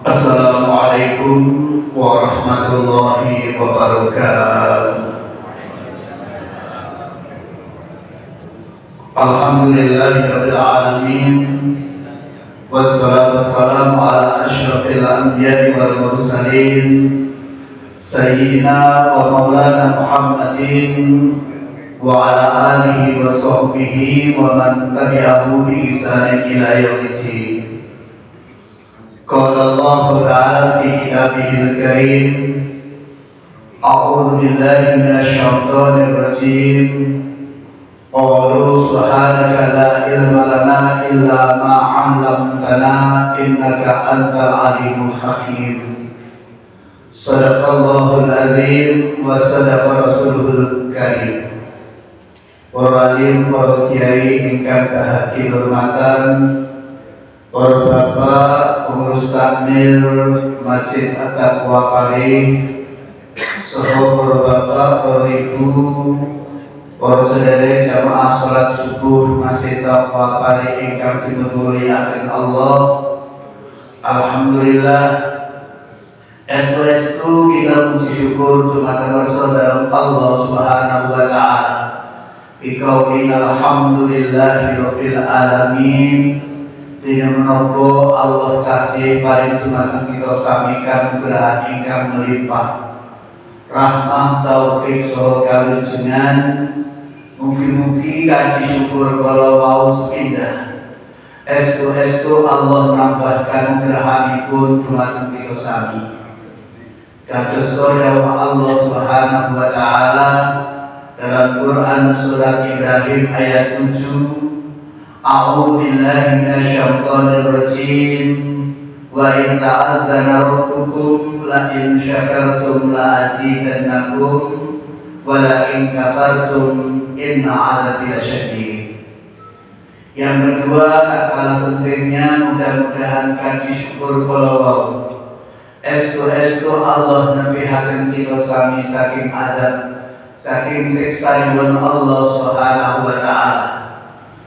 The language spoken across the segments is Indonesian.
Assalamualaikum warahmatullahi wabarakatuh. Alhamdulillahirabbil alamin. Wassalatu wassalamu ala asyrafil anbiya'i wal mursalin sayyidina wa maulana Muhammadin wa ala alihi wa sahbihi wa man tabi'ahu bi ihsanin ila yaumiddin. Qala Allah Ta'ala fi kitabihil karim, a'udzu billahi minasy syaithanir rajim. Qalu subhanaka la ilma lana illa ma 'allamtana innaka antal alimul hakim. Shadaqallahul azim wa sadaqa rasuluhul karim. Para alim, para kiai ingkang dahaki hormatan, para bapak pengurus takmir Masjid At-Taqwa Pari, saha para bapak, para ibu, para saudara jamaah salat subuh Masjid Taqwa Pari ingkang dimuliakan Allah. Alhamdulillah, estu kita puji syukur dumateng dalam Allah Subhanahu wa taala. Biqaulin alhamdulillahi rabbil alamin. Dina menapa Allah kasih paring dumateng kita sami kanugrahan ingkang melimpah, rahmah taufik saha kawilujengan. Mugi-mugi kanthi syukur kala wau sepindah estu Allah nambah kanugrahanipun dumateng kita sami. Kados dawuh Allah Subhanahu wa taala dalam Quran surat Ibrahim ayat 7, A'udzu billahi minasyaitonir rajim. Wa in ta'adzana rabbukum la in syakartum la azidannakum wa la in kafartum inna 'adzabi lasyadid. Yang kedua, tak kalah pentingnya mudah-mudahan kanthi syukur kala wau estu Allah nebihaken kita sami saking azab, saking siksaipun Allah Subhanahu wa taala.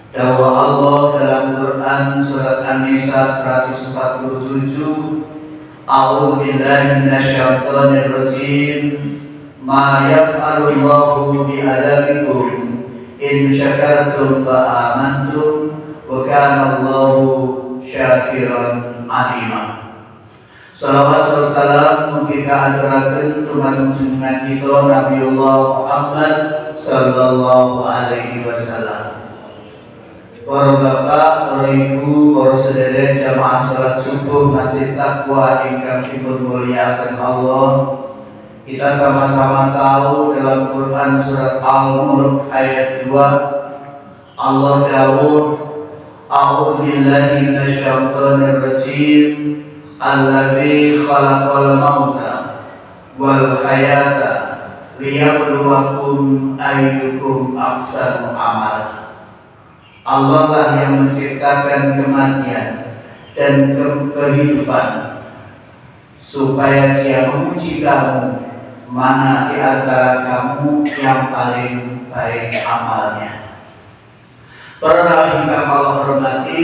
Dawuh Allah dalam Quran surat An-Nisa 147, A'udzu billahi minasyaitonir rajim. Ma yaf'alullahu bi'adabikum in syakartum wa amantum wa kana Allahu syakiran alima. Salawat wa salam mugi kaaturaken dumateng junjungan kita Nabiullah Muhammad sallallahu alaihi wasallam. Para bapak, para ibu, para saudara jamaah salat subuh Masjid Taqwa ingkang dimuliakan Allah. Kita sama-sama tahu dalam Quran surat Al-Mulk ayat 2, Allah dawuh, A'udzu billahi minasyaitonir rajim. Alladzi khalaqal mauta wal hayata liyabluwakum ayyukum ahsanu amala. Allah lah yang menciptakan kematian dan kehidupan supaya Dia menguji kamu mana di antara kamu yang paling baik amalnya. Para hingga Allah hormati,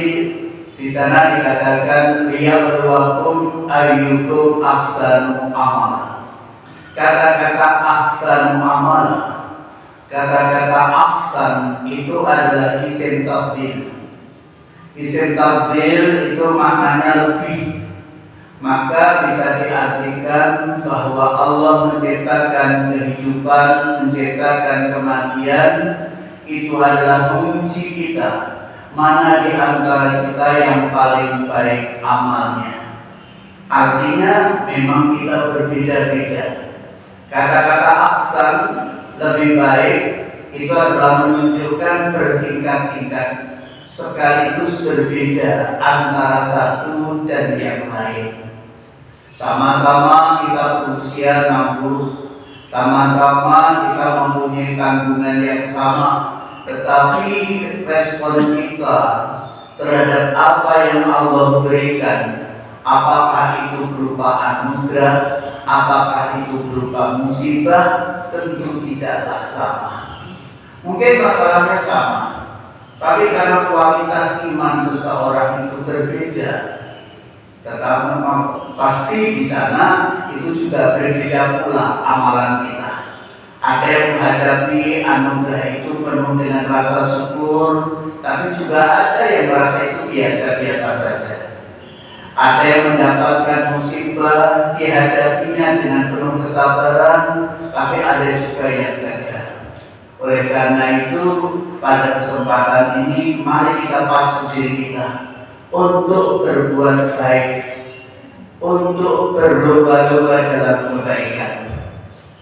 di sana dikatakan liyabluwakum ayyukum ahsanu amala. Kata-kata ahsanu amala, kata-kata ahsan itu adalah isim tafdhil. Isim tafdhil itu maknanya lebih. Maka bisa diartikan bahwa Allah menciptakan kehidupan, menciptakan kematian, itu adalah menguji kita mana di antara kita yang paling baik amalnya. Artinya memang kita berbeda-beda. Kata-kata ahsan, lebih baik, itu adalah menunjukkan bertingkat-tingkat sekaligus berbeda antara satu dan yang lain. Sama-sama kita berusia 60, sama-sama kita mempunyai tanggungan yang sama, tetapi respon kita terhadap apa yang Allah berikan, apakah itu berupa anugerah, apakah itu berupa musibah, tentu tidaklah sama. Mungkin masalahnya sama, tapi karena kualitas iman seseorang itu berbeda, Tetapi memang pasti di sana itu juga berbeda pula amalan kita. Ada yang menghadapi anugerah itu penuh dengan rasa syukur, tapi juga ada yang merasa itu biasa-biasa saja. Ada yang mendapatkan musibah, dihadapinya dengan penuh kesabaran, tapi ada juga yang gagal. Oleh karena itu, pada kesempatan ini, mari kita pacu diri kita untuk berbuat baik, untuk berlomba-lomba dalam kebaikan.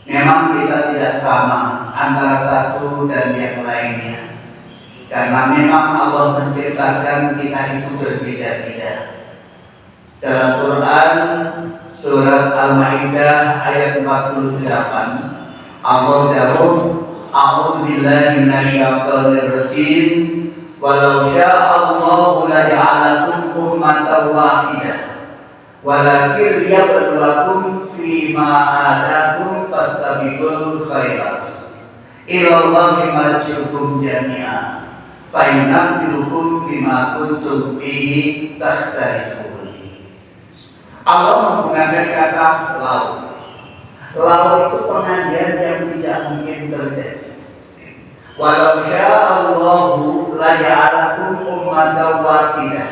Memang kita tidak sama antara satu dan yang lainnya, karena memang Allah menciptakan kita itu berbeda-beda. Dalam Quran surat Al-Maidah ayat 48, Allah dawuh, A'udzu billahi minasyaitonir rajim, walau syaa Allahu la ja'alakum ummatan wahidah walakin liyabluwakum fima atakum fastabiqul khairat ila Allahi marji'ukum jami'an fa yunabbi'ukum bima kuntum fihi takhtalifun. Allah menggunakan kata law. Law itu pengajian yang tidak mungkin terjadi. Walau syaa Allahu la ja'alakum ummatan wahidah.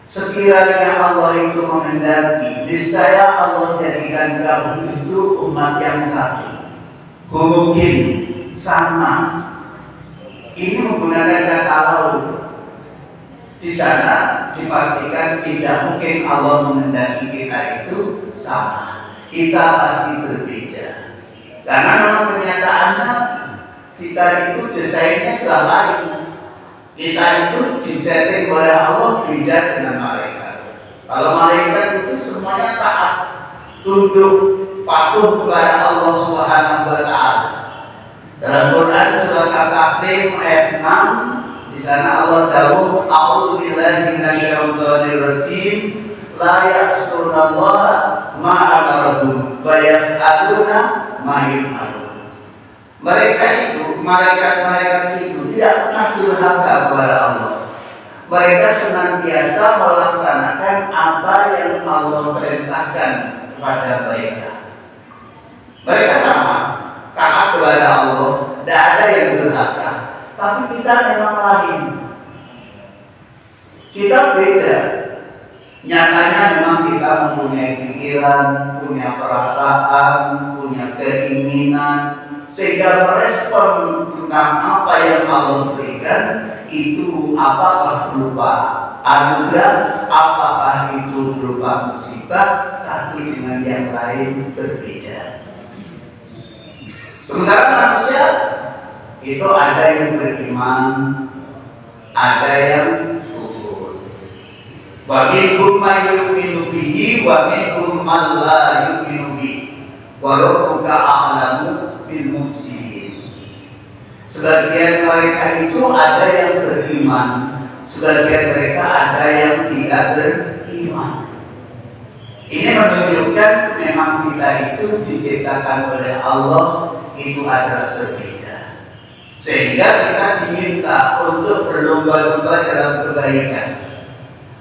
Sekiranya Allah itu menghendaki, niscaya Allah jadikan kamu itu umat yang satu, mungkin sama. Ini menggunakan kata law. Di sana dipastikan tidak mungkin Allah menghendaki kita itu sama. Kita pasti berbeda. Karena memang kenyataannya kita itu desainnya sudah lain. Kita itu disetting oleh Allah beda dengan malaikat. Kalau malaikat itu semuanya taat, tunduk, patuh kepada Allah Subhanahu wa taala. Dalam Quran surat At-Tahrim ayat 6, di sana Allah dawuh, A'udzu billahi minasyaitonir rajim, la ya'sunallaha ma amarahum wa yaf'aluna ma yu'marun. Mereka itu, malaikat-malaikat itu tidak pernah durhaka kepada Allah. Mereka senantiasa melaksanakan apa yang Allah perintahkan kepada mereka. Mereka sama, taat kepada Allah, tidak ada yang durhaka. Tapi kita memang lain. Kita beda. Nyatanya memang kita mempunyai pikiran, punya perasaan, punya keinginan, sehingga merespon tentang apa yang Allah berikan itu apakah berupa anugerah, apakah itu berupa musibah, satu dengan yang lain berbeda. Sementara manusia itu ada yang beriman, ada yang kufur. Wa minhum may yu'minu bihi wa minhum man la yu'minu bihi. Wa rabbuka a'lamu bil mufsidin. Sebagian mereka itu ada yang beriman, sebagian mereka ada yang tidak beriman. Ini menunjukkan memang kita itu diciptakan oleh Allah itu adalah berbeda. Sehingga kita diminta untuk berlomba-lomba dalam kebaikan.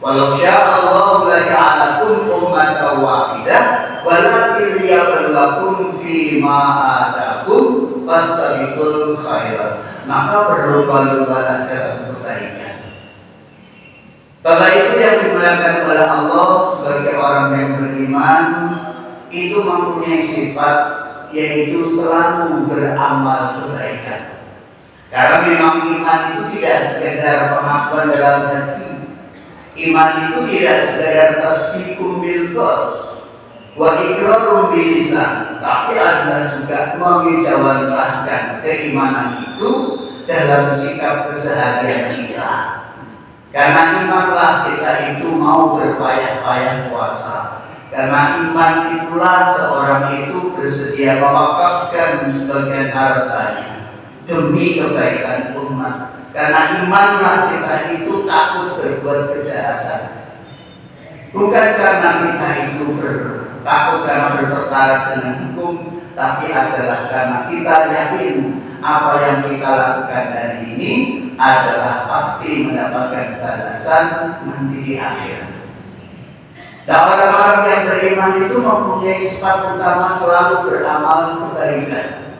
Walau syaa Allah la ja'alakum ummatan wahidah walakin liyabluwakum fima atakum fastabiqul khairat. Maka berlomba-lombalah dalam kebaikan. Bapak Ibu yang dimuliakan oleh Allah, sebagai orang yang beriman itu mempunyai sifat yaitu selalu beramal kebaikan. Karena memang iman itu tidak sekedar pengakuan dalam hati. Iman itu tidak sekedar tasdiqum bil qalb wa iqrarum bil lisan, tapi adalah juga mengejawantahkan keimanan itu dalam sikap keseharian kita. Karena imanlah kita itu mau berpayah-payah puasa. Karena iman itulah seorang itu bersedia mewakafkan sebagian hartanya demi kebaikan umat. Karena imanlah kita itu takut berbuat kejahatan. Bukan karena kita itu takut karena berperkara dengan hukum, tapi adalah karena kita yakin apa yang kita lakukan hari ini adalah pasti mendapatkan balasan nanti di akhirat. Dan orang-orang yang beriman itu mempunyai sifat utama selalu beramal kebaikan.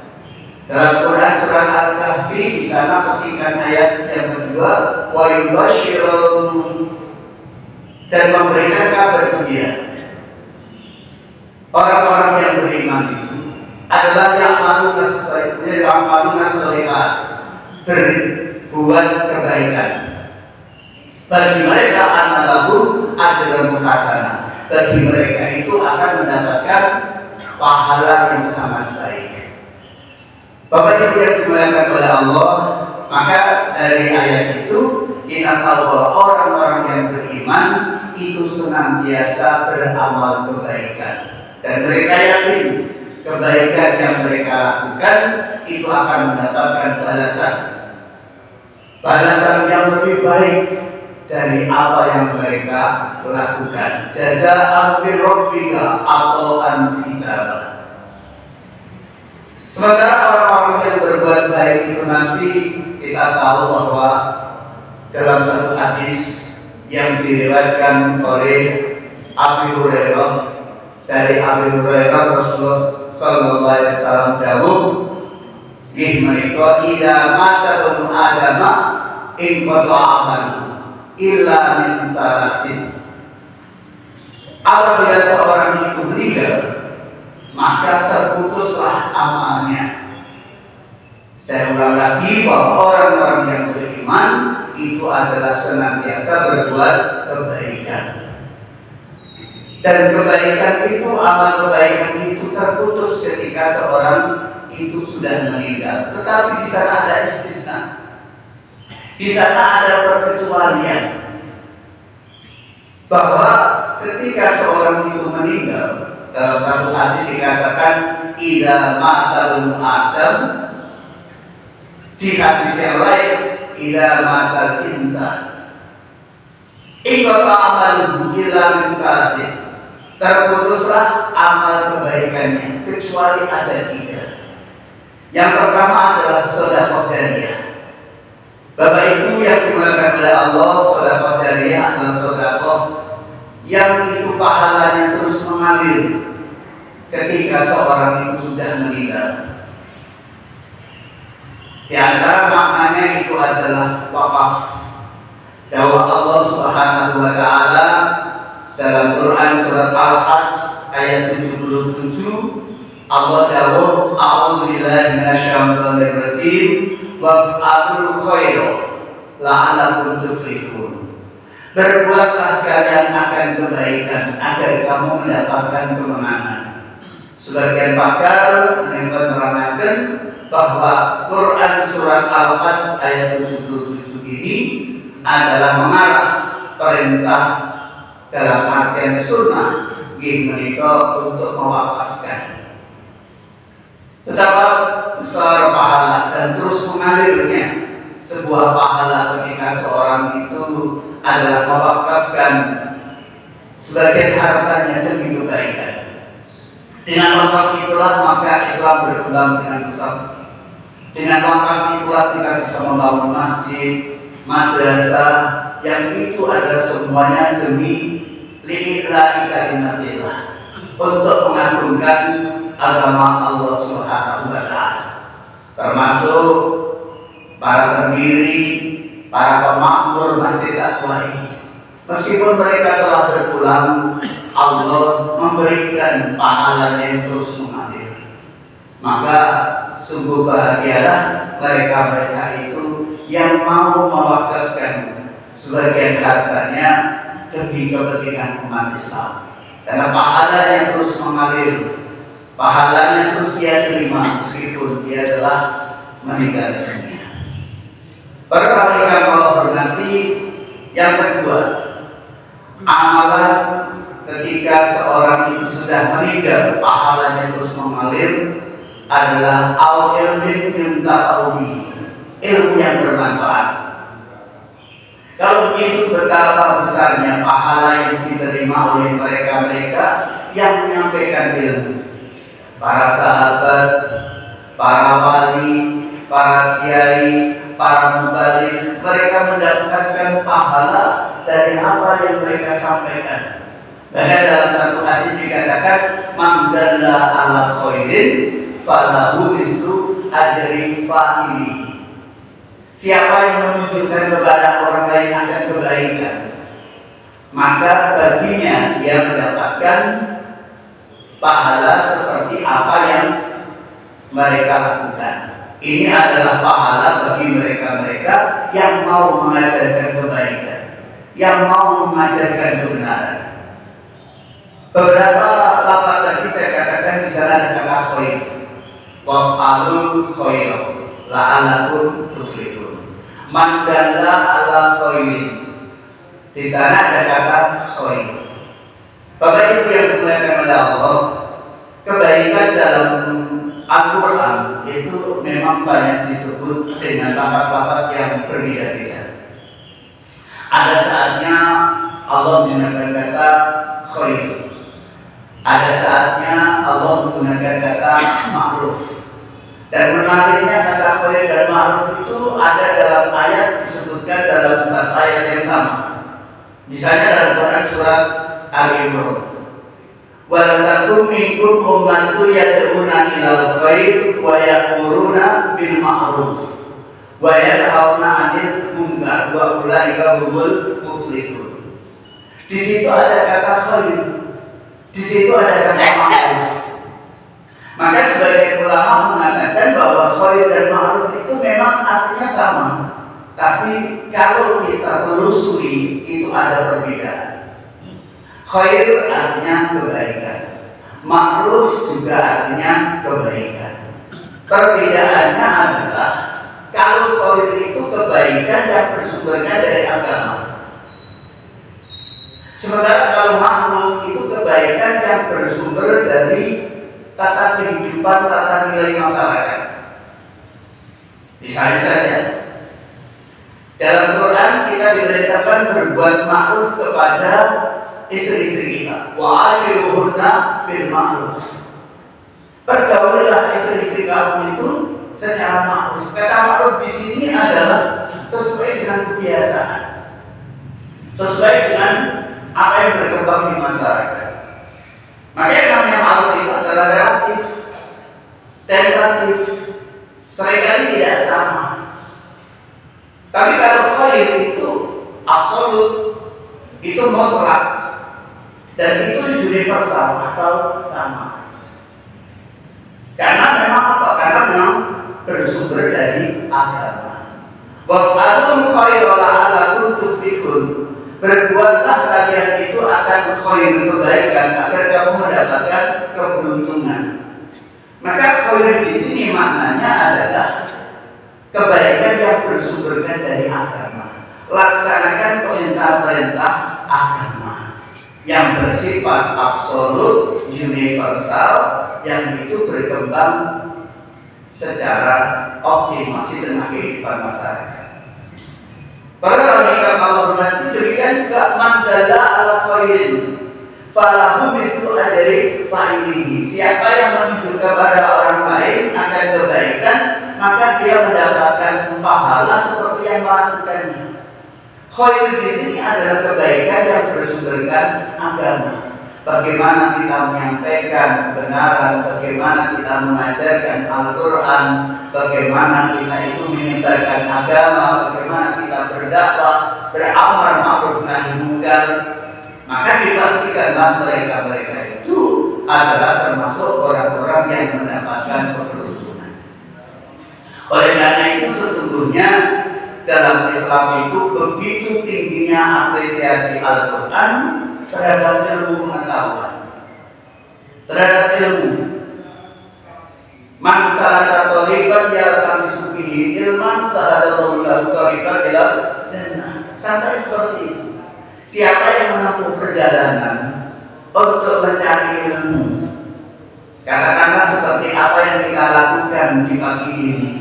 Dalam Quran surah Al-Kahfi di sana ketika ayat yang kedua, wa yubashshirun, dan memberikan kabar gembira. Orang-orang yang beriman itu adalah yang amaluna sholihat, berbuat kebaikan. Bagi mereka analahum ajrun hasanah. Bagi mereka itu akan mendapatkan pahala yang sangat baik. Bapak Ibu yang dimuliakan oleh Allah, maka dari ayat itu kita tahu bahwa orang-orang yang beriman itu senantiasa beramal kebaikan, dan mereka yakin kebaikan yang mereka lakukan itu akan mendapatkan balasan yang lebih baik dari apa yang mereka lakukan. Jazaa'an min rabbika ata'an hisaba. Sementara orang-orang yang berbuat baik itu nanti kita tahu bahwa dalam satu hadis yang diriwayatkan oleh Abu Hurairah, dari Abu Hurairah Rasulullah sallallahu alaihi wasallam dawuh, "Nggih menika idza mata ibnu Adam in qata'a illa min salasin." Apabila seorang itu meninggal, maka terputuslah amalnya. Saya ulang lagi bahwa orang-orang yang beriman itu adalah senantiasa berbuat kebaikan. Dan kebaikan itu, amal kebaikan itu terputus ketika seorang itu sudah meninggal. Tetapi di sana ada istisna. Di sana ada perkecualian. Bahwa ketika seorang itu meninggal, dalam satu hadis dikatakan idza mata ibnu Adam, di hadis yang lain idza mata insan iqta amaluhu illa min salasin, terputuslah amal kebaikannya kecuali ada tiga. Yang pertama adalah sedekah jariyah. Bapak Ibu yang dimuliakan oleh Allah, sedekah jariyah adalah sedekah yang itu pahalanya terus mengalir ketika seorang itu sudah meninggal. Di antara maknanya itu adalah wakaf. Dawuh Allah Subhanahu wa taala dalam Quran surat Al-Hajj ayat 77, Allah dawuh, a'udzu billahi minasyaitonir rajim, waf'alul khaira la'allakum tuflihun. Berbuatlah kalian akan kebaikan agar kamu mendapatkan kemenangan. Sebagian pakar menerangkan bahwa Quran surat Al-Hajj ayat 77 ini adalah mengarah perintah dalam artian sunnah menika untuk mewakafkan. Betapa besar pahala dan terus mengalirnya sebuah pahala ketika seorang itu adalah mewakafkan sebagian hartanya demi kebaikan. Dengan wakaf itulah maka Islam berkembang dengan besar. Dengan wakaf itulah kita bisa membangun masjid, madrasah, yang itu adalah semuanya demi lillahi kalimatillah, untuk mengagungkan agama Allah Subhanahu wa taala. Termasuk para pendiri, para pemakmur Masjid Taqwa ini. Meskipun mereka telah berpulang, Allah memberikan pahalanya yang terus mengalir. Maka sungguh bahagialah mereka-mereka itu yang mau mewakafkan sebagian hartanya demi kepentingan umat Islam. Karena pahala yang terus mengalir, pahalanya terus dia terima meskipun dia telah meninggal dunia. Para hadirin Allah hormati, yang kedua, amalan ketika seorang itu sudah meninggal pahalanya terus mengalir adalah al-ilmin yuntafa'ubi, ilmu yang bermanfaat. Kalau begitu betapa besarnya pahala yang diterima oleh mereka-mereka yang menyampaikan ilmu. Para sahabat, para wali, para kiai, para mubaligh, mereka mendapatkan pahala dari apa yang mereka sampaikan. Bahkan dalam satu hadis dikatakan man dalla ala khairin falahu mislu ajri fa'ili. Siapa yang menunjukkan kepada orang lain akan kebaikan, maka baginya dia mendapatkan pahala seperti apa yang mereka lakukan. Ini adalah pahala bagi mereka-mereka yang mau mengajarkan kebaikan, yang mau mengajarkan kebenaran. Beberapa lafaz tadi saya katakan di sana ada kata khair, waf'alul khair, la'alakum tuflihun. Man dalla ala khairin, di sana ada kata khair. Bapak Ibu yang dimuliakan oleh Allah, kebaikan dalam Al-Quran itu memang banyak disebut dengan lafaz-lafaz yang berbeda-beda. Ada saatnya Allah menggunakan kata khair, ada saatnya Allah menggunakan kata ma'ruf. Dan menariknya kata khair dan ma'ruf itu ada dalam ayat, disebutkan dalam satu ayat yang sama. Misalnya dalam Quran surat Al-Imran, wa takum minkum ummatun yad'una ilal khair wa ya'muruna bil ma'ruf wa yanhauna 'anil munkar wa ulaika humul muflihun. Di situ ada kata khair, di situ ada kata ma'ruf. Maka sebagian ulama mengatakan bahwa khair dan ma'ruf itu memang artinya sama, tapi kalau kita telusuri itu ada perbedaan. Khair artinya kebaikan, ma'ruf juga artinya kebaikan. Perbedaannya adalah kalau khair itu kebaikan yang bersumbernya dari agama, sementara kalau ma'ruf itu kebaikan yang bersumber dari tata kehidupan, tata nilai masyarakat. Misalnya saja, dalam Quran kita diperintahkan berbuat ma'ruf kepada istri-istri kita. Wa ashiruhunna bil ma'ruf. Pergaulilah istri-istri kamu itu secara ma'ruf. Kata ma'ruf di sini adalah sesuai dengan kebiasaan, sesuai dengan apa yang berkembang di masyarakat. Maka yang namanya ma'ruf itu adalah relatif, tentatif, seringkali tidak sama. Tapi kalau khair itu absolut, itu mutlak, dan itu universal atau sama. Karena memang apa? Karena memang bersumber dari agama. Waf'alul khaira la'alakum tuflihun. Berbuatlah kalian itu akan khair, kebaikan, agar kamu mendapatkan keberuntungan. Maka khair di sini maknanya adalah kebaikan yang bersumberkan dari agama. Laksanakan perintah-perintah agama yang bersifat absolut, universal, yang itu berkembang secara optimal di tengah kehidupan masyarakat. Para wanita Allah itu demikian juga mandala ala khairin falahu mislu ajri fa'ilihi. Siapa yang menunjuk kepada orang lain akan kebaikan, maka dia mendapatkan pahala seperti yang melakukannya. Khair di sini adalah kebaikan yang bersumberkan agama. Bagaimana kita menyampaikan kebenaran, bagaimana kita mengajarkan Al-Quran, bagaimana kita itu menyebarkan agama, bagaimana kita berdakwah, beramar ma'ruf nahi munkar. Maka dipastikanlah mereka-mereka itu adalah termasuk orang-orang yang mendapatkan keberuntungan. Oleh karena itu sesungguhnya dalam Islam itu begitu tingginya apresiasi Al-Quran terhadap ilmu pengetahuan, terhadap ilmu. Man salaka thariqan yaltamisu fihi ilman sahhalallahu lahu thariqan ilal jannah. Sampai seperti itu. Siapa yang menempuh perjalanan untuk mencari ilmu, katakanlah seperti apa yang kita lakukan di pagi ini.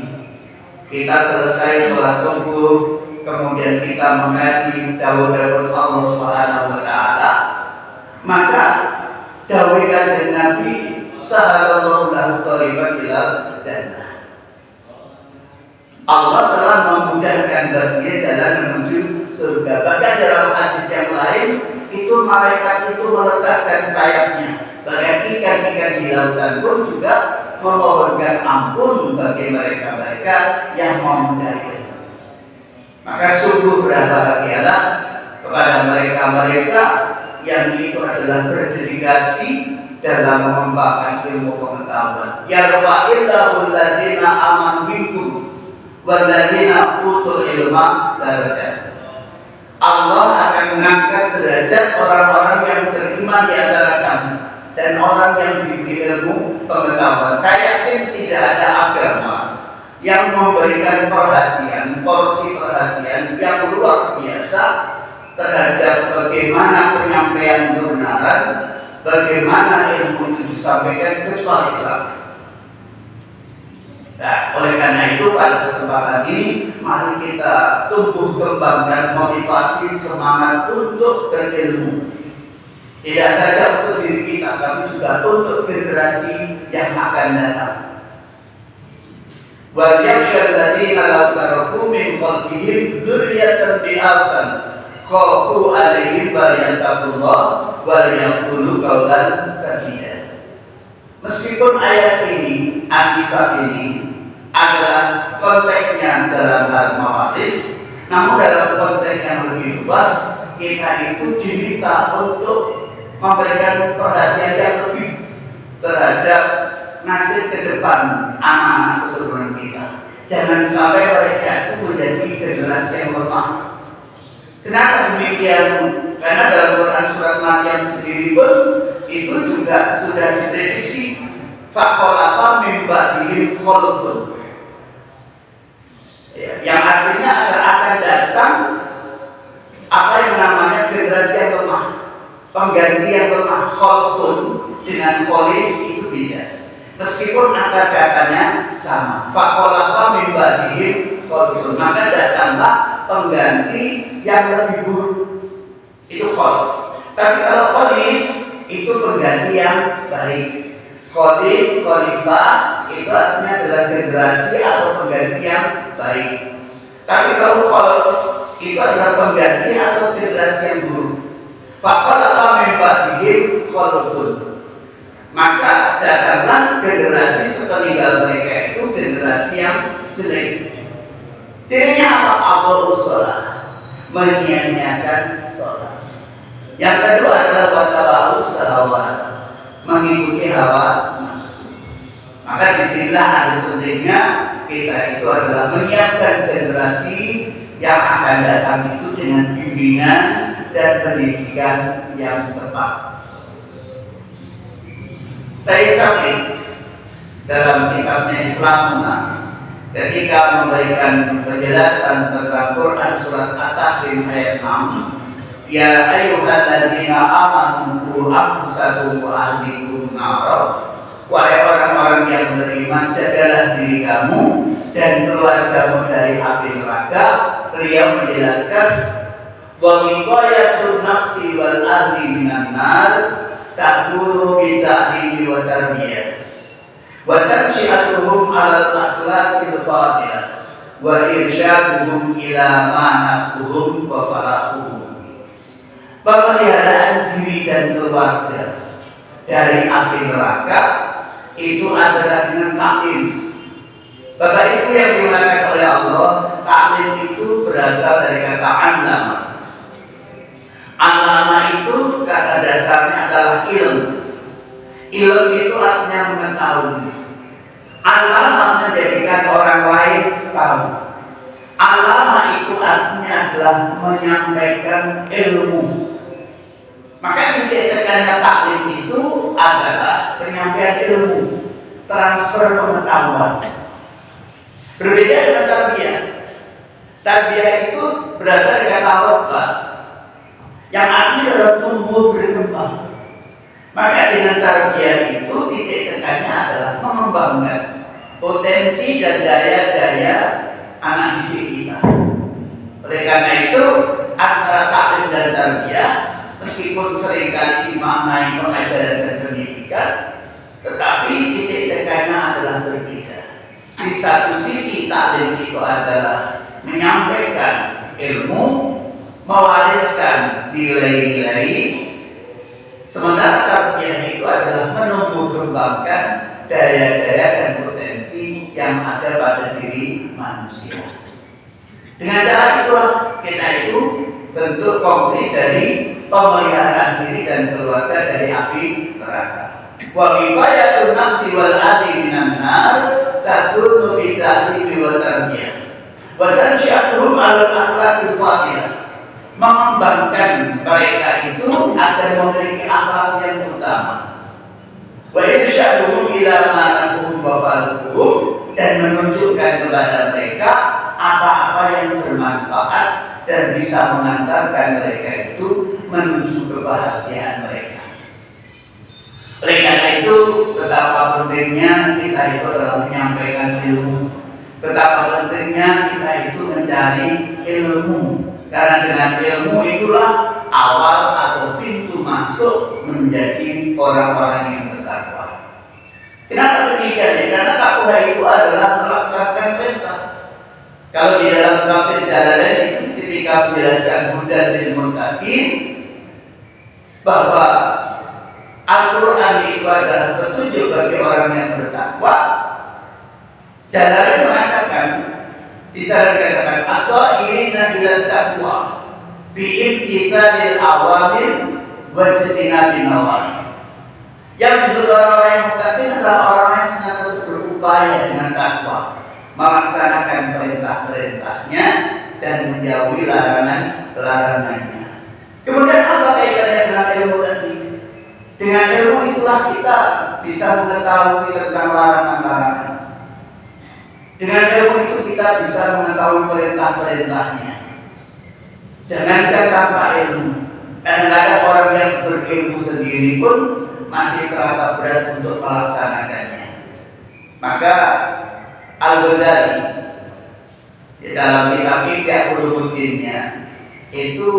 Kita selesai sholat subuh, kemudian kita mengaji dawuh-dawuh Allah Subhanahu wa taala, maka dawuh Kanjeng Nabi sallallahu lahu thariqan ilal jannah. Allah telah memudahkan baginya jalan menuju surga. Bahkan dalam hadis yang lain itu malaikat itu meletakkan sayapnya. Bahkan ikan-ikan di lautan pun juga memohonkan ampun bagi mereka-mereka yang mau mencari ilmu. Maka sungguh berbahagialah kepada mereka-mereka yang itu adalah berdedikasi dalam mengembangkan ilmu pengetahuan. Yarfa'illahu alladziina aamanu minkum walladziina utul ilma darajat. Allah akan mengangkat derajat orang-orang yang beriman di antara kamu dan orang yang diberi ilmu pengetahuan. Saya yakin tidak ada agama yang memberikan perhatian, porsi perhatian yang luar biasa terhadap bagaimana penyampaian kebenaran, bagaimana ilmu itu disampaikan kecuali Islam. Nah, oleh karena itu pada kesempatan ini mari kita tumbuh kembangkan motivasi semangat untuk berilmu. Tidak saja untuk diri kita, tapi juga untuk generasi yang akan datang. Wa yakhshal ladzina law taraku min khalfihim dzurriyyatan bi'afan khafu 'alaihim falyattaqullah wal yaqulu qawlan sadida. Meskipun ayat ini, An-Nisa ini adalah konteksnya dalam hal mawaris, namun dalam konteks yang lebih luas kita itu diminta untuk memberikan perhatian yang lebih terhadap nasib ke depan anak-anak keturunan kita. Jangan sampai mereka itu menjadi generasi yang lemah. Kenapa demikian? Karena dalam Quran surat Maryam sendiri pun itu juga sudah diprediksi fakhalafa min ba'dihim khalfun. Yang artinya akan datang apa yang namanya generasi yang lemah, pengganti yang lemah. Khalfun dengan khalif itu beda, meskipun akar katanya sama. Fakhalafa min ba'dihim khalfun, maka datanglah pengganti yang lebih buruk, itu khalf. Tapi kalau khalif itu pengganti yang baik. Khalif, khalifah itu artinya adalah generasi atau pengganti yang baik. Tapi kalau khalaf itu adalah pengganti atau generasi yang buruk. Fakhalafa min ba'dihim khalfun, maka datanglah generasi sepeninggal mereka itu generasi yang jelek. Cirinya apa? Abolus sholat, menyia-nyiakan sholat. Yang kedua adalah wattaba'us syahawat, mengikuti hawa nafsu. Maka disinilah ada pentingnya kita itu adalah menyiapkan generasi yang akan datang itu dengan bimbingan dan pendidikan yang tepat. Sayyid Sabiq dalam kitabnya Islamuna ketika memberikan penjelasan tentang Quran surat At-Tahrim ayat 6, ya ayyuhalladzina amanu qu anfusakum wa ahlikum nar. Wahai orang-orang yang beriman, jagalah diri kamu dan keluargamu dari api neraka. Beliau menjelaskan wa wiqayatun nafsi wal ahli minan nar takunu bi ta'limi wa tarbiyah wa tansyiatuhum 'alal akhlaqil fadilah wa irsyaduhum ila ma naf'uhum wa farahuhum. Pemeliharaan diri dan keluarga dari api neraka itu adalah dengan taklim. Bapak Ibu yang dimuliakan oleh Allah, taklim itu berasal dari kata allama. Allama itu kata dasarnya adalah ilmu. Ilmu itu artinya mengetahui. Allama menjadikan orang lain tahu. Allama itu artinya adalah menyampaikan ilmu. Maka titik tekannya taklim itu adalah penyampaian ilmu, transfer pengetahuan. Berbeda dengan tarbiyah. Tarbiyah itu berasal dari kata rabba, yang artinya adalah tumbuh berkembang. Maka dengan tarbiyah itu titik tekannya adalah mengembangkan potensi dan daya-daya anak didik kita. Oleh karena itu antara taklim dan tarbiyah, meskipun seringkali dimaknai pengajaran dan pendidikan, tetapi titik tekannya adalah berbeda. Di satu sisi taklim itu adalah menyampaikan ilmu, mewariskan nilai-nilai, sementara tarbiyah itu adalah menumbuh kembangkan daya-daya dan potensi yang ada pada diri manusia. Dengan cara itulah kita itu bentuk konkret dari pemeliharaan diri dan keluarga dari api neraka. Wa wiqayatun nafsi wal adi minan nar takunu bi ta'libi wa tarbiyah. Wa tanji'atuhum 'ala al-akhlaqil fadhilah. Mengembangkan mereka itu agar memiliki akhlak yang utama. Wa irsyaduhum ila ma lahum wa faluhum, dan menunjukkan kepada mereka apa-apa yang bermanfaat dan bisa mengantarkan mereka itu menuju kebahagiaan mereka. Oleh karena itu, betapa pentingnya kita itu dalam menyampaikan ilmu, betapa pentingnya kita itu mencari ilmu, karena dengan ilmu itulah awal atau pintu masuk menjadi orang-orang yang bertakwa. Kenapa demikian? Karena takwa itu adalah melaksanakan perintah. Kalau di dalam tafsir Jalalain itu ketika menjelaskan hudan lil muttaqin bahwa Al-Quran itu adalah petunjuk bagi orang yang bertakwa, Jalalain mengatakan, di sana dikatakan as-sairina ila taqwa bi imtithalil awamir wa ijtinabin nawahi. Yang disebut orang-orang yang muttaqin adalah orang yang senantiasa berupaya dengan takwa, melaksanakan perintah-perintahnya dan menjauhi larangan-larangannya. Kemudian apa kaitannya dengan ilmu tadi? Dengan ilmu itulah kita bisa mengetahui tentang larangan-larangan. Dengan ilmu itu kita bisa mengetahui perintah-perintahnya. Jangankan tanpa ilmu, kadang-kadang orang yang berilmu sendiri pun masih terasa berat untuk melaksanakannya. Maka Al-Ghazali di dalam kitab Ihya Ulumuddinnya itu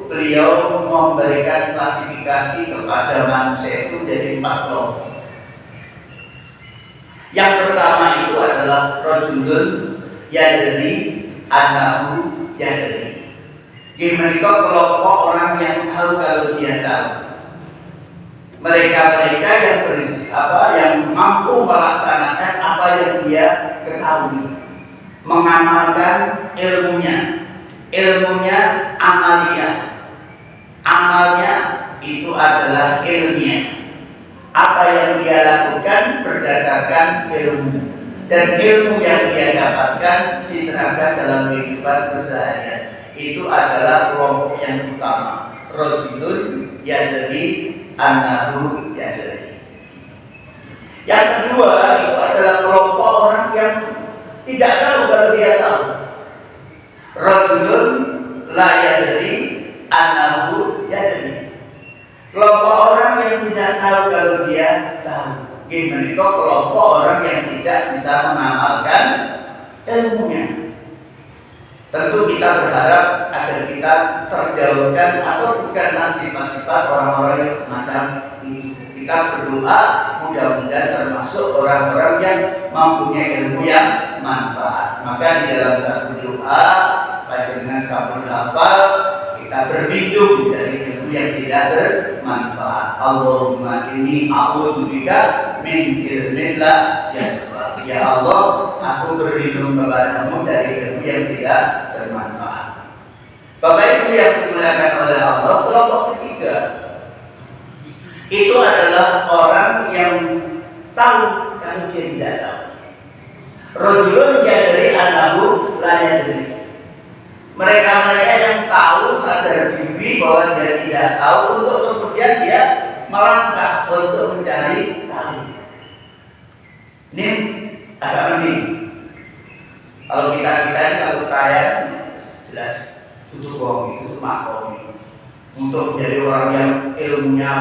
beliau memberikan klasifikasi kepada manusia itu jadi 4 kelompok. Yang pertama itu adalah rajulun yadri annahu yadri. Mereka kelompok orang yang tahu kalau dia tahu. Mereka-mereka yang yang mampu melaksanakan apa yang dia ketahui, mengamalkan ilmunya amaliyah. Amalnya itu adalah ilmiah. Apa yang dia lakukan berdasarkan ilmu, dan ilmu yang dia dapatkan diterapkan dalam kehidupan keseharian. Itu adalah kelompok yang utama. Rajulun yadri annahu yadri. Yang kedua itu adalah kelompok orang yang tidak tahu kalau dia tahu. Rajulun la yadri annahu yadri. Kelompok orang yang tidak tahu kalau dia tahu. Gimana kok kelompok orang yang tidak bisa mengamalkan ilmunya. Tentu kita berharap agar kita terjauhkan atau bukanlah sifat-sifat orang-orang yang semacam itu. Kita berdoa mudah-mudahan termasuk orang-orang yang mempunyai ilmu yang manfaat. Maka di dalam satu doa pada dengan sabun hafal kita berlindung dari ilmu yang tidak bermanfaat. Allahumma inni a'udzubika min ilmin la yanfa. Ya Allah, aku berlindung kepadamu dari ilmu yang tidak bermanfaat. Bapak Ibu yang dimuliakan oleh Allah, kelompok ketiga itu adalah orang yang tahu kalau dia tidak tahu. Rajulun yadri annahu la yadri. Mereka-mereka yang tahu, sadar diri bahwa dia tidak tahu, untuk kemudian dia melangkah untuk mencari tahu. Ini agak unik. Kalau kita kalau saya jelas tutup bohong, tutup makom. Untuk menjadi orang yang ilmunya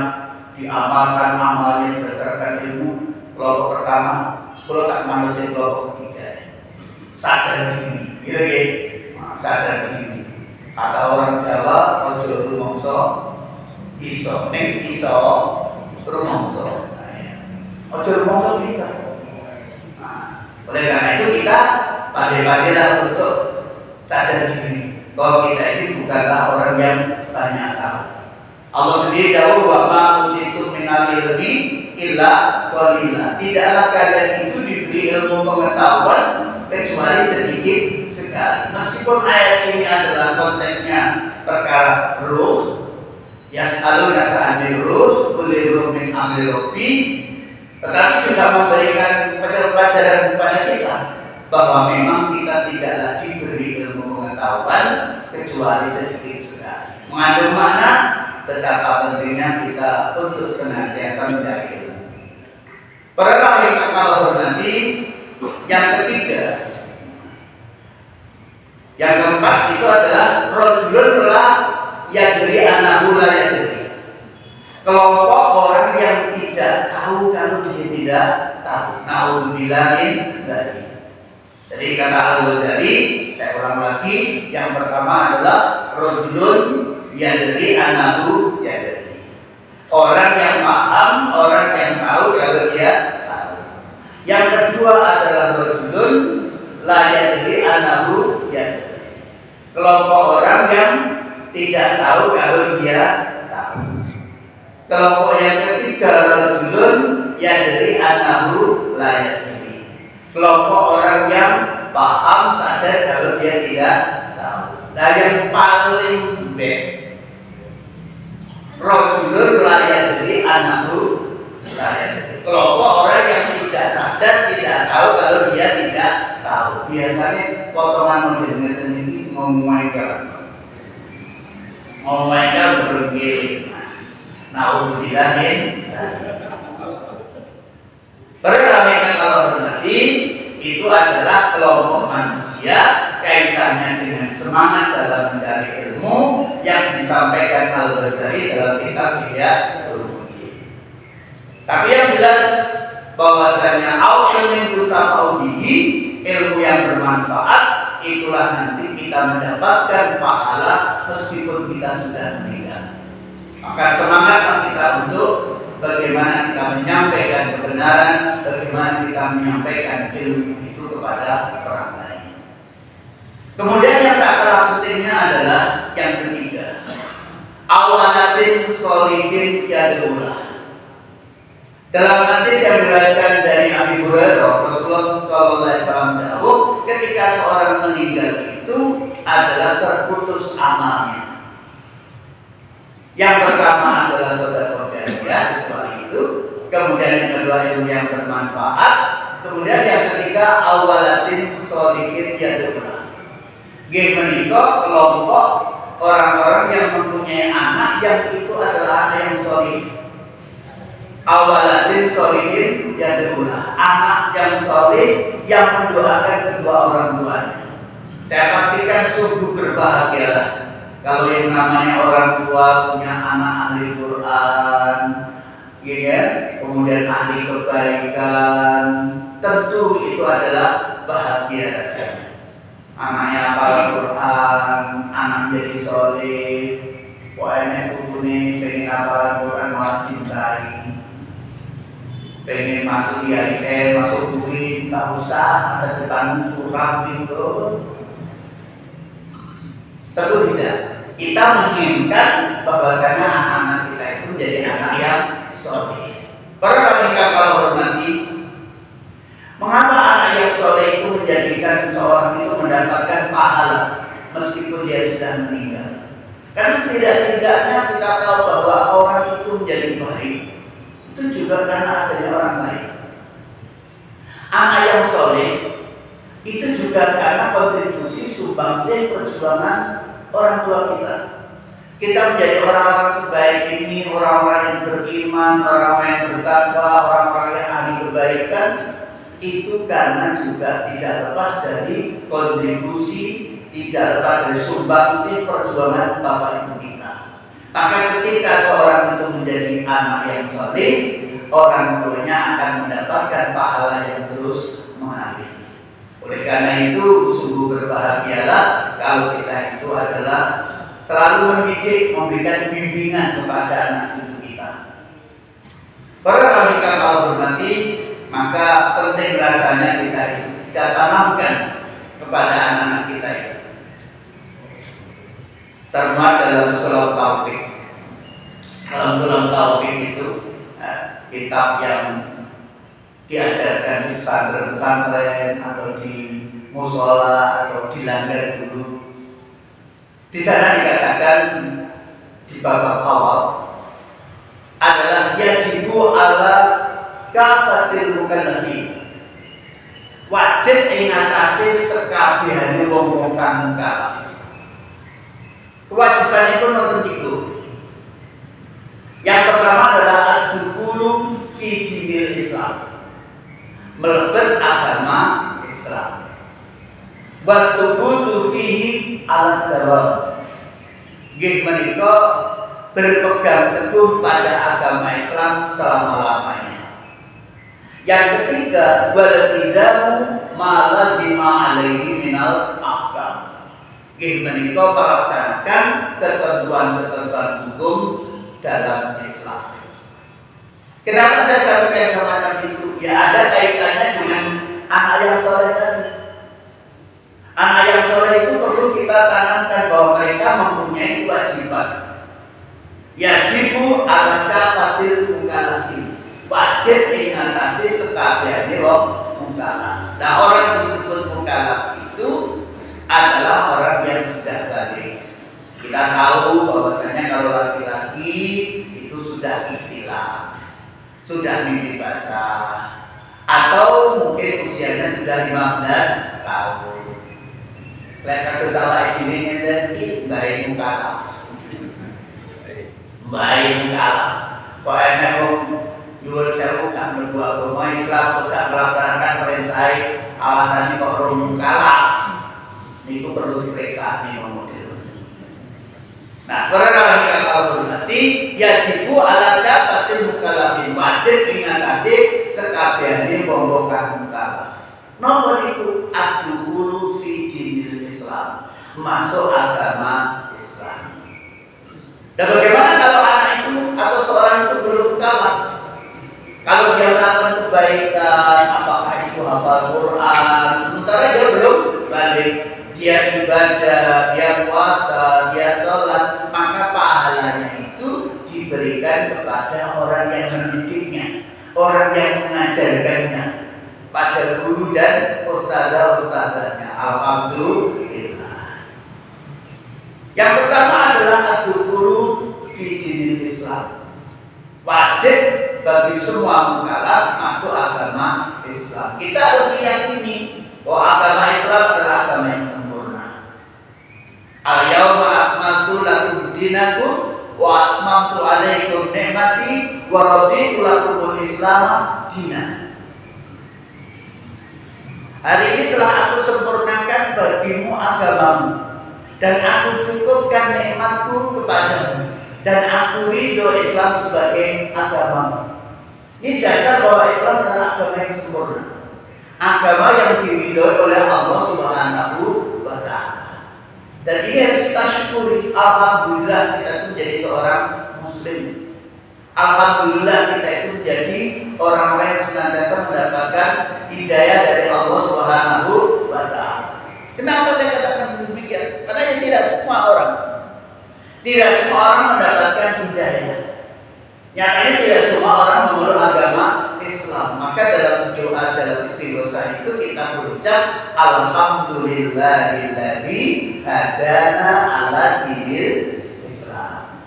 diamalkan, amalnya berdasarkan ilmu, kelompok pertama, sekolah tak manusia kelompok ketiga. Sadar diri, gitu ya. Sadar diri. Kata orang Jawa, ojo rumongso iso, ning iso rumongso. Ojo rumongso kita. Oleh karena itu kita pandai-pandailah untuk sadar diri. bahwa kita ini bukanlah orang yang banyak tahu. Allah sendiri tahu wa ma utitu minal ilmi illa qalila. Tidaklah kalian itu diberi ilmu pengetahuan kecuali sedikit sekali. Meskipun ayat ini adalah konteksnya perkara ruh, yas'alunaka 'anil ruh, qul ruh min amri rabbi, tetapi juga memberikan pelajaran kepada kita bahwa memang kita tidak lagi beri ilmu pengetahuan kecuali sedikit sekali. Mengandung makna betapa pentingnya kita untuk senantiasa mencari ilmu. Para rahim kalau hormati, yang ketiga, yang keempat itu adalah rajulun la yadri anahu la yadri. Kelompok orang yang tidak tahu kalau dia tidak tahu. Naudzubillahi dari. Jadi kata Al-Ghazali, saya ulang lagi, yang pertama adalah rajulun yadri anahu yadri. Orang yang paham, orang yang tahu kalau dia tahu. Yang kedua adalah rajulun la yadri anahu yadri. Kelompok orang yang tidak tahu kalau dia tahu. Kelompok yang ketiga rajulun yadri anahu la yadri. Kelompok orang yang paham sadar kalau dia tidak tahu. Nah yang paling baik rajulun la yadri anahu la yadri. Kelompok orang yang tidak sadar, tidak tahu kalau dia tidak tahu. Biasanya potongan model ini memainkan berbagai naudzubillahi. Perkara kalau berarti itu adalah kelompok manusia kaitannya dengan semangat dalam mencari ilmu yang disampaikan Al-Ghazali dalam kitab Ihya Ulumuddin. Tapi yang jelas bahwasanya ilmu tuntafa'u bihi, ilmu yang bermanfaat, itulah nanti kita mendapatkan pahala meskipun kita sudah meninggal. Maka semangatlah kita untuk bagaimana kita menyampaikan kebenaran, bagaimana kita menyampaikan ilmu itu kepada orang lain. Kemudian yang tak kalah pentingnya adalah yang ketiga, awalatin sholihin yad'ulah. Dalam hadis yang diriwayatkan dari Abi Hurairah, Rasulullah SAW ketika seorang meninggal itu adalah terputus amalnya. Yang pertama adalah sedekah jariyah, kecuali itu. Kemudian yang kedua ilmu yang bermanfaat. Kemudian yang ketiga awalatin sholihin yad'ulah. Menikah kelompok orang-orang yang mempunyai anak yang itu adalah anak yang sholih. Awalatin sholihin yad'ulah, anak yang sholih yang mendoakan kedua orang tuanya. Saya pastikan sungguh berbahagialah kalau yang namanya orang tua punya anak ahli Quran, ya, kemudian ahli kebaikan, tentu itu adalah bahagia rasanya. Anaknya hafal Quran, anak jadi sholih, pokoknya putune pengen hafal Quran malah cintai. Pengen masuk IAIN, masuk UIN, tak usah masa depan suram itu. Tentu tidak. Kita menginginkan bahwasanya anak-anak kita itu menjadi anak yang soleh. Para kita kalau hormati, mengapa anak yang soleh itu menjadikan seorang itu mendapatkan pahala meskipun dia sudah meninggal? Karena setidak-tidaknya kita tahu bahwa orang itu menjadi baik itu juga karena adanya orang baik. Anak yang soleh itu juga karena kontribusi sumbangsi perjuangan orang tua kita. Kita menjadi orang-orang sebaik ini, orang-orang yang beriman, orang-orang yang bertakwa, orang-orang yang ahli kebaikan, itu karena juga tidak lepas dari kontribusi, tidak lepas dari sumbangsi perjuangan bapak ibu kita. Maka ketika seorang itu menjadi anak yang saleh, orang tuanya akan mendapatkan pahala yang terus mengalir. Oleh karena itu sungguh berbahagialah kalau kita itu adalah selalu mendidik, memberikan bimbingan kepada anak cucu kita. Para kita kalau hormati, maka penting rasanya kita tanamkan kepada anak-anak kita itu. termuat dalam Surah Taufik. Dalam Surah Taufik itu kitab yang diajarkan di pesantren atau di musola atau di langgar dulu. Di sana dikatakan di babak awal adalah yajibu ala kafatil mukallafin, wajib ing atase sekabehane wong kang mukallaf. Kewajibanipun wonten tiga. Yang pertama adalah ad-dukhulu fi dinil Islam, melebet agama Islam. Wa thubutu fihi ala dawam, nggih menika berpegang teguh pada agama Islam selama-lamanya. Yang ketiga, wal izamu ma lazima alaihi minal ahkam, nggih menika melaksanakan ketentuan-ketentuan hukum dalam Islam. Kenapa saya sampaikan semacam itu? Ya ada kaitannya dengan anak yang soleh tadi. Anak yang soleh itu perlu kita tanamkan bahwa mereka mempunyai kewajiban. Yajibu ala kafatil mukallafin, wajib ingatasi sekabehane wong mukallaf. Nah, orang disebut mukallaf itu adalah orang yang sudah balik. Kita tahu bahwasanya kalau laki-laki itu sudah ihtilam, sudah mimpi basah, atau mungkin usianya sudah 15 tahun. Lek salah ini ngene baik mukallaf. Baik mukallaf. Kok enak wong nyuwun sewu gak mlebu agama Islam, gak melaksanakan perintah, alasannya kok ora mukallaf. Niku perlu diperiksa nih model. Nah, para yang kalau hormati, yajibu ala kafatil mukallafin, wajib ingatasi sekabehane wong kang mukallaf. Napa niku ad-dukhulu fi dinil Islam, masuk agama Islam. Dan bagaimana kalau anak itu atau seorang itu belum mukallaf? Kalau dia melakukan kebaikan, apakah itu hafal Quran, sementara dia belum balik, dia ibadah, dia puasa, dia sholat, maka pahalanya itu diberikan kepada orang yang mendidiknya, orang yang mengajarkannya, pada guru dan ustadzah-ustadzahnya. Alhamdulillah. Yang pertama adalah ad-dukhulu fi dinil Islam, wajib bagi semua mukallaf masuk agama Islam. Kita harus meyakini bahwa agama Islam adalah agama yang sempurna. Al-yawma akmaltu lakum dinakum wa atmamtu alaikum ni'mati wa raditu lakumul Islam dinan. Hari ini telah aku sempurnakan bagimu agamamu, dan aku cukupkan nikmatku kepadamu, dan aku ridho Islam sebagai agamamu. Ini dasar bahwa Islam adalah agama yang sempurna, agama yang diridhoi oleh Allah Subhanahu wa Ta'ala. Dan ini harus kita syukuri. Alhamdulillah kita itu menjadi seorang Muslim. Alhamdulillah kita itu menjadi orang-orang yang senantiasa mendapatkan hidayah dari Allah Subhanahu wa Ta'ala. Kenapa saya katakan demikian? Karena tidak semua orang mendapatkan hidayah. Nyatanya tidak semua orang memeluk agama Islam. Maka dalam doa, dalam istighosa itu kita berucap Alhamdulillahilladzi hadana ala dinil Islam.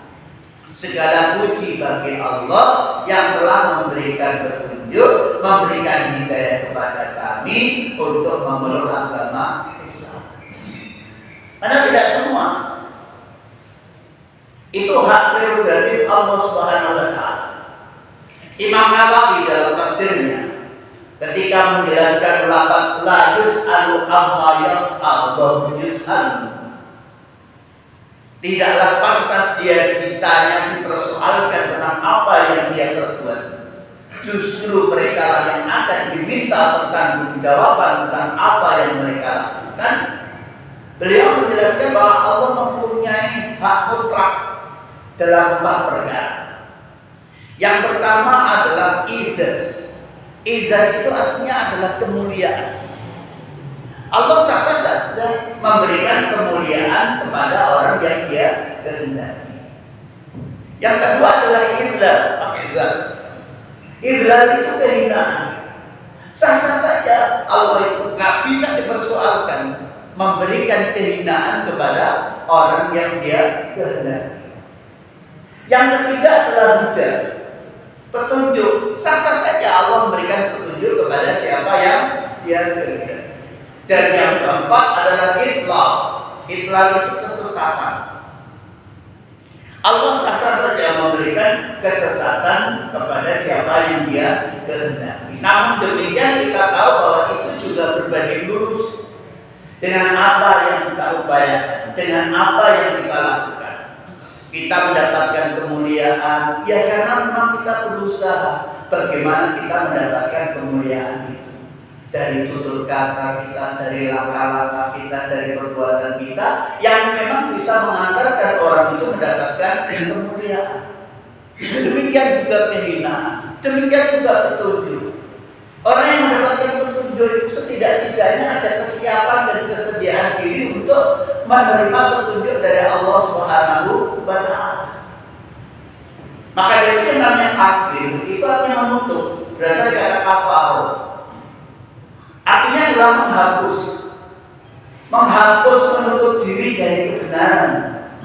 Segala puji bagi Allah yang telah memberikan petunjuk, memberikan hidayah kepada kami untuk memeluk agama Islam. Karena tidak semua. Itu hak prerogatif Allah Subhanahu wa Ta'ala. Imam Nawawi dalam tafsirnya ketika menjelaskan lafaz la yus'alu amma yaf'al wa yus'alu, tidaklah pantas dia ditanya, dipersoalkan tentang apa yang dia perbuat. Justru mereka lah yang akan diminta pertanggungjawaban tentang apa yang mereka lakukan. Beliau menjelaskan bahwa Allah mempunyai hak mutlak dalam 4 perkara. Yang pertama adalah izaz. Izaz itu artinya adalah kemuliaan. Allah sah saja saja memberikan kemuliaan kepada orang yang dia kehendaki. Yang kedua adalah idlal, pakai idlal. Idlal itu kehinaan. Sah-sah saja Allah itu nggak bisa dipersoalkan memberikan kehinaan kepada orang yang dia kehendaki. Yang ketiga adalah huda, petunjuk. Sah-sah saja Allah memberikan petunjuk kepada siapa yang dia kehendaki. Dan yang keempat adalah idlal. Idlal itu kesesatan. Allah sah-sah saja memberikan kesesatan kepada siapa yang dia kehendaki. Namun demikian kita tahu bahwa itu juga berbanding lurus dengan apa yang kita upayakan, dengan apa yang kita lakukan. Kita mendapatkan kemuliaan ya karena memang kita berusaha bagaimana kita mendapatkan kemuliaan itu. Dari tutur kata kita, dari langkah-langkah kita, dari perbuatan kita yang memang bisa mengantarkan orang itu mendapatkan kemuliaan. Demikian juga kehinaan, demikian juga petunjuk. Orang yang mendapatkan petunjuk itu setidak-tidaknya ada kesiapan dan kesediaan diri untuk menerima petunjuk dari Allah Subhanahu wa Ta'ala. Maka dari itu namanya kafir, itu artinya menutup, berasal dari kata kafar. Artinya adalah menghapus, menutup diri dari kebenaran.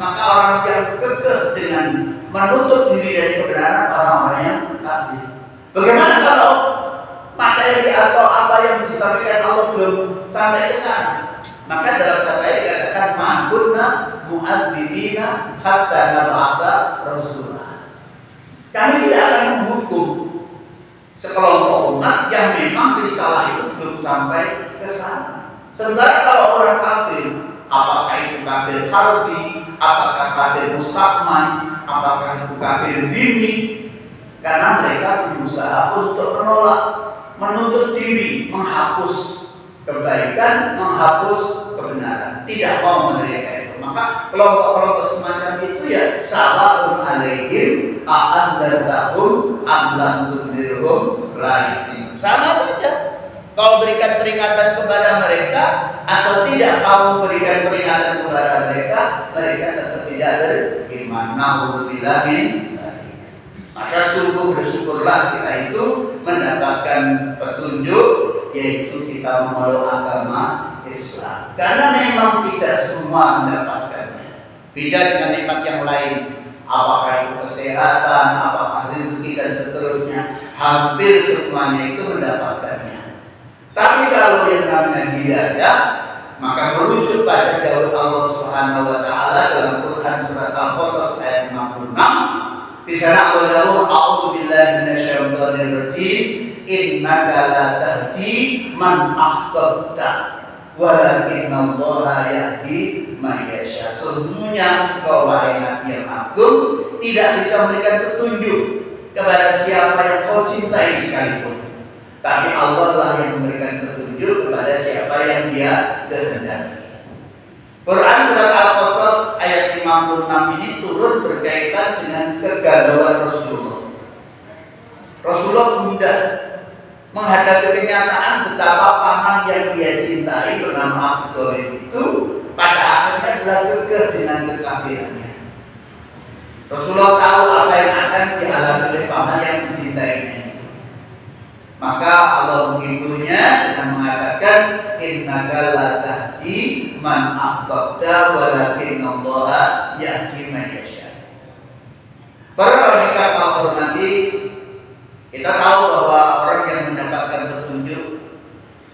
Maka orang yang kekeh dengan menutup diri dari kebenaran, orang-orang yang kafir. Bagaimana kalau materi atau apa yang disampaikan Allah belum sampai ke sana? Maka dalam satu ayat dikatakan ma'kunna mu'adzibina hatta nab'atsa rasulah. Kami tidak akan menghukum sekelompok umat yang memang risalah itu belum sampai ke sana. Sementara kalau orang kafir, apakah itu kafir harbi, apakah kafir mustakman, apakah itu kafir dhimmi, karena mereka berusaha untuk menolak, menutup diri, menghapus kebaikan, menghapus kebenaran, tidak mau menerima itu. Maka kelompok-kelompok semacam itu ya sawa'un alaihim a'andartahum am lam tundirhum la yu'minun. Sama saja. Kau berikan peringatan kepada mereka atau tidak kau berikan peringatan kepada mereka, mereka tetap tidak beriman. Na'udzubillah min dzalik. Maka sungguh bersyukurlah kita itu mendapatkan petunjuk, yaitu kita memeluk agama Islam. Karena memang tidak semua mendapatkannya. Beda dengan nikmat yang lain. Apakah itu kesehatan, apakah rezeki dan seterusnya, hampir semuanya itu mendapatkannya. Tapi kalau yang namanya hidayah, maka merujuk pada dawuh Allah Subhanahu wa Ta'ala dalam Quran surat Al-Qasas ayat 56. Di sana Allah dawuh, a'udzu billahi minasyaitonir rajim, innaka la tahdi man ahbabta walakinallaha yahdi man yasha. Sesungguhnya engkau wahai Nabi yang agung tidak bisa memberikan petunjuk kepada siapa yang kau cintai sekalipun, tapi Allah lah yang memberikan petunjuk kepada siapa yang dia kehendaki. Quran surat Al-Qasas ayat 56 ini turun berkaitan dengan kegalauan Rasulullah. Rasulullah mudah menghadapi kenyataan betapa paman yang dia cintai bernama Abu Thalib itu pada akhirnya adalah kekeh dengan kekafirannya. Rasulullah tahu apa yang akan dialami oleh paman yang dicintainya itu. Maka Allah menghiburnya dengan mengatakan innaka la tahdi man ahbabta walakinallaha yahdi man yasha. Para wanita kau hormati, kita tahu bahwa orang yang mendapatkan petunjuk,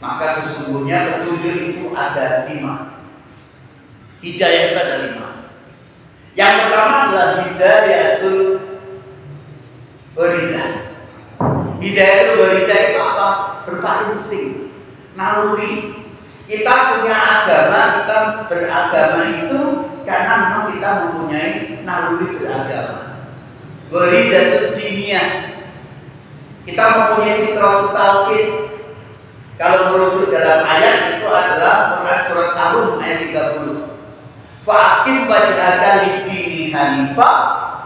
maka sesungguhnya petunjuk itu ada 5. Hidayah itu ada 5. Yang pertama adalah hidayatul gharizah. Hidayatul gharizah itu apa? Berupa insting, naluri. Kita punya agama, kita beragama itu karena memang kita mempunyai naluri beragama. Gharizatul diniyah. Kita mempunyai fitrah tauhid. Kalau merujuk dalam ayat itu adalah Quran surat Al-Rum ayat 30. Fa'aqim wajhaka lid-dini hanifah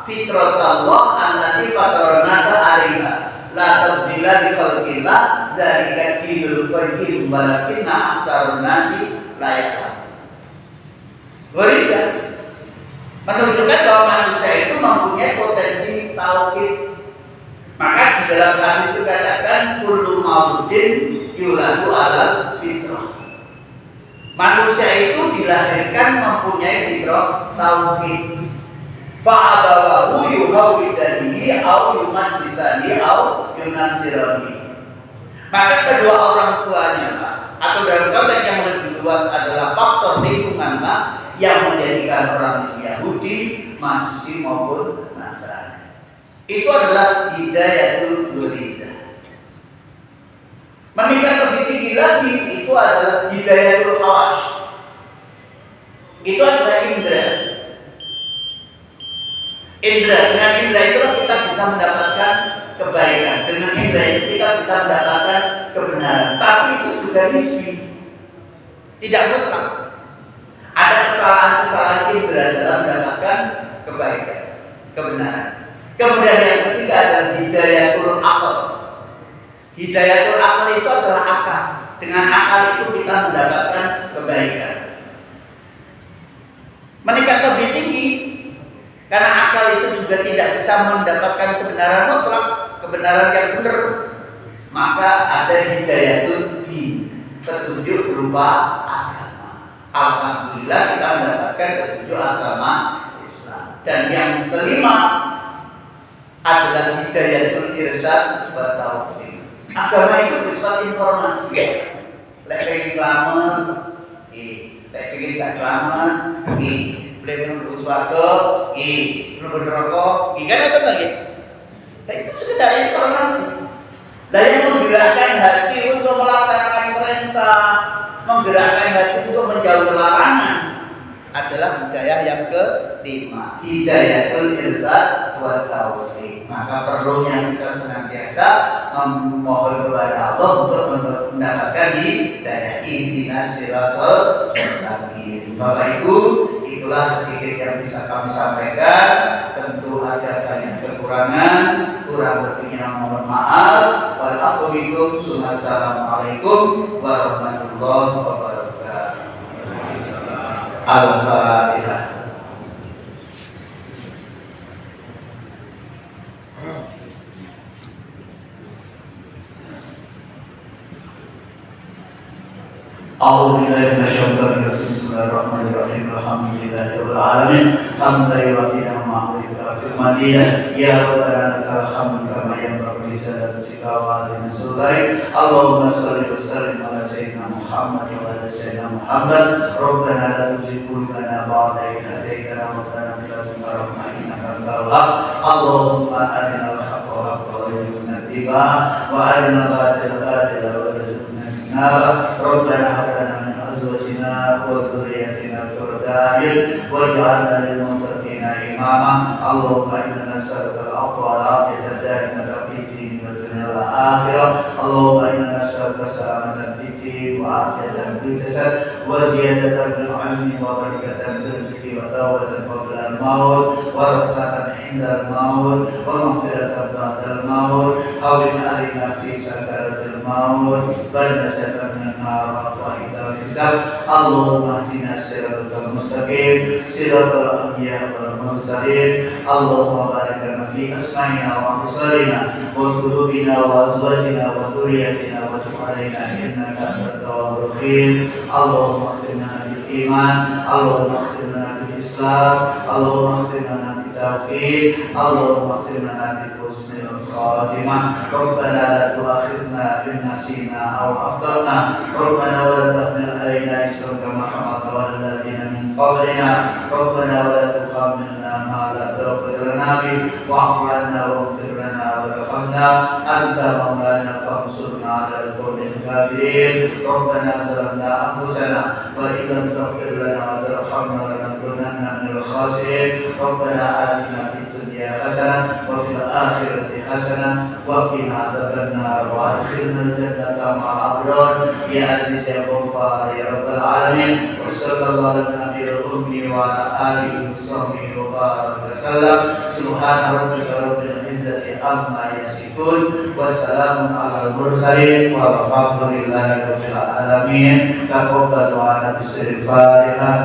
fitratallah allati fatara nasa 'alaiha la tabdila li khalqillah dzalika dinul qayyim walakinna aktsarun nasi la ya'lamun. di dalam hadis itu katakan kullu mauludin yuladu ala fitrah. Manusia itu dilahirkan mempunyai fitrah tauhid. Fa'abawahu yuhawidanihi au yumajisani au yunasirani. Maka kedua orang tuanya atau dalam konteks yang lebih luas adalah faktor lingkungan yang menjadikan orang Yahudi, Majusi maupun Nasrani. Itu adalah hidayatul ghariza. Meningkat lebih tinggi lagi itu adalah hidayatul khawas. Itu adalah indra. Dengan indra itulah kita bisa mendapatkan kebaikan. Dengan indra itu kita bisa mendapatkan kebenaran. Tapi itu juga nisbi, tidak mutlak. Ada kesalahan-kesalahan indra dalam mendapatkan kebaikan, kebenaran. Kemudian yang ketiga adalah hidayatul akal. Hidayatul akal itu adalah akal. Dengan akal itu kita mendapatkan kebaikan. Meningkat lebih tinggi karena akal itu juga tidak bisa mendapatkan kebenaran mutlak, kebenaran yang benar. Maka ada hidayatul din, petunjuk berupa agama. Alhamdulillah kita mendapatkan petunjuk agama Islam. Dan yang kelima adalah hidayatul irsyad wa taufiq. Agama itu bersifat informasi. Lek pengen selamat, lek pengen gak selamat, boleh menuju surga, menuju neraka, kan itu tadi. Nah, itu sekedar informasi. Dan yang menggerakkan hati untuk melaksanakan perintah, menggerakkan hati untuk menjauhi larangan adalah hidayah yang kelima, hidayatul irsyad wa taufiq. Maka perlunya kita senantiasa memohon kepada Allah untuk mendapatkan hidayah, ihdinas siratal mustaqim. Bapak Ibu, itulah sedikit yang bisa kami sampaikan. Tentu ada banyak kekurangan, kurang lebihnya mohon maaf. Wassalamualaikum warahmatullahi wabarakatuh. Al-Fatihah. A'udzubillahi minasyaitonir rajim. Bismillahirrahmanirrahim. Alhamdulillahirabbil alamin. Hamdan yuwafiqu ma'rifatan madidah. Ya Rabbana lakal hamdu kama yanbaghi li jalali wajhika wa li sultanik. Allahumma shalli wa sallim ala sayyidina Muhammad wa ala sayyidina Muhammad. Rabbana la tuzigh qulubana ba'da idh hadaytana wa hab lana min ladunka rahmah innaka antal wahhab. Allahumma arinal haqqa haqqan warzuqna ittiba'ah wa arinal batila batilan warzuqna ijtinabah. Rabbana hab lana min azwajina wa dhurriyyatina qurrata a'yun waj'alna lil muttaqina imama. Allahumma inna nas'aluka al-'afwa wal 'afiyata daimatan fid din wad dunya wal akhirah. Allahumma inna nas'aluka salamatan fid din wa 'afiyatan fil jasad wa ziyadatan fil 'ilmi wa barakatan fil rizqi wa tawbatan qabla al-maut wa rahmatan 'inda al-maut wa maghfiratan ba'da al-maut. Hawwin 'alaina fi sakaratil maut wa najatan minan nar wa idal hisab. Allahumma ihdina siratal mustaqim siratal anbiya wal mursalin. Allahumma barik lana fi asma'ina wa absarina wa qulubina wa azwajina wa dhurriyyatina wa tub 'alaina innaka antat tawwabur rahim. Allahumma ihdina bil iman, Allahumma ihdina bil Islam, Allahumma ihdina bil tauhid, Allahumma ihdina bil husnil khatimah. Rabbana la tu'akhidhna in nasina aw akhtana. Rabbana wa la tahmil 'alaina isran kama hamaltahu 'alal ladzina min qablina. Rabbana wa la tuhammilna ma la taqdir lana bih wa'fu 'anna waghfir lana warhamna anta maulana fansurna 'alal qawmil kafirin. Rabbana zalamna anfusana wa in lam taghfir lana wa tarhamna lanakunanna minal khasirin. Rabbana atina fid dunya hasanah wa fil akhirati hasanah wa qina adzabannar wa adkhilnal jannata ma'al abrar ya aziz ya ghaffar ya rabbal alamin. Wa sallallahu ala nabiyil ummi wa ala alihi wa sahbihi wa baraka wasallam. Subhana rabbika rabbil izzati amma yasifun wa salamun alal mursalin walhamdulillahi rabbil alamin. Taqabbal wa ana bisiril Fatihah.